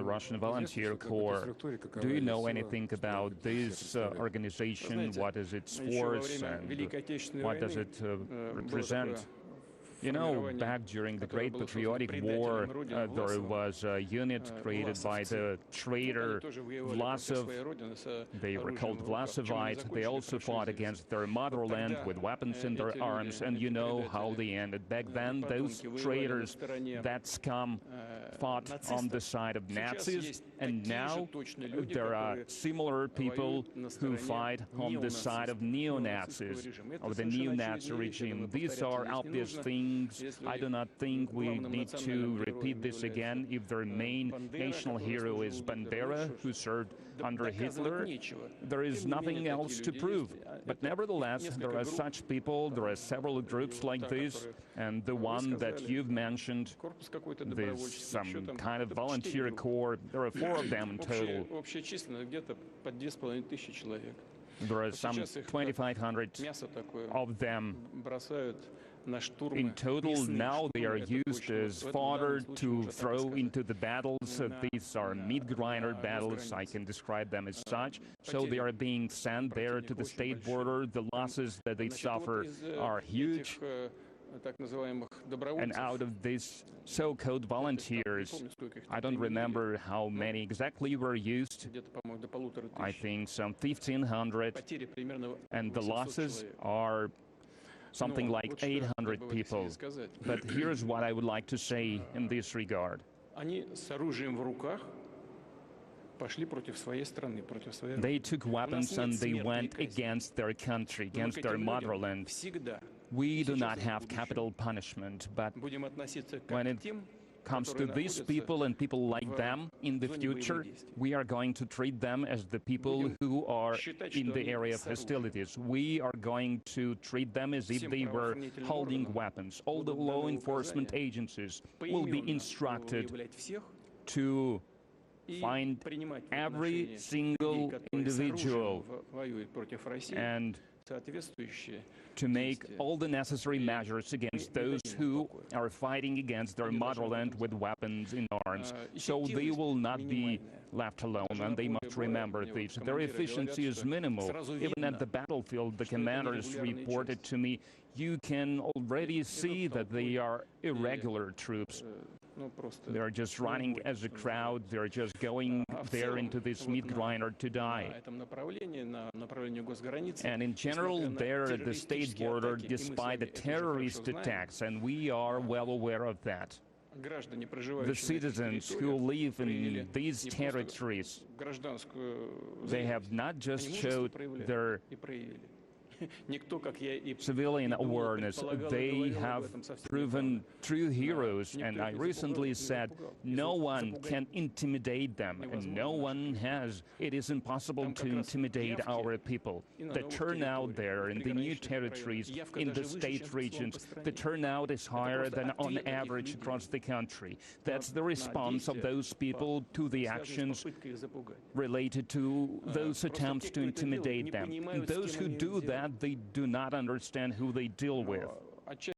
Russian Volunteer Corps. Do you know anything about this organization? What is its force and what does it represent? You know, back during the Great Patriotic War, there was a unit created by the traitor Vlasov. They were called Vlasovites. They also fought against their motherland with weapons in their arms, and you know how they ended. Back then, those traitors, that scum, fought on the side of Nazis, and now there are similar people who fight on the side of neo-Nazis, of the neo-Nazi regime. These are obvious things. I do not think we need to repeat this again. If their main national hero is Bandera, who served under Hitler, there is nothing else to prove. But nevertheless, there are such people, there are several groups like this, and the one that you've mentioned, there's some kind of volunteer corps. There are 4 of them in total. There are some 2,500 of them in total. Now they are used as fodder to throw into the battles. These are meat grinder battles, I can describe them as such. So they are being sent there to the state border. The losses that they suffer are huge. And out of these so-called volunteers, I don't remember how many exactly were used. I think some 1,500. And the losses are something like 800 people. But here's what I would like to say in this regard. They took weapons and they went against their country, against their motherland. We do not have capital punishment, but when it comes to these people and people like them in the future, we are going to treat them as the people who are in the area of hostilities. We are going to treat them as if they were holding weapons. All the law enforcement agencies will be instructed to find every single individual and to make all the necessary measures against those who are fighting against their motherland with weapons in arms. So they will not be left alone, and they must remember this. Their efficiency is minimal. Even at the battlefield, the commanders reported to me, you can already see that they are irregular troops. They're just running as a crowd. They're just going there into this meat grinder to die. And in general, they're at the state border despite the terrorist attacks, and we are well aware of that. The citizens who live in these territories, they have not just showed their civilian awareness, they have proven true heroes, and I recently said no one can intimidate them, and no one has. It is impossible to intimidate our people. The turnout there in the new territories, in the state regions, the turnout is higher than on average across the country. That's the response of those people to the actions related to those attempts to intimidate them. And those who do that, they do not understand who they deal with.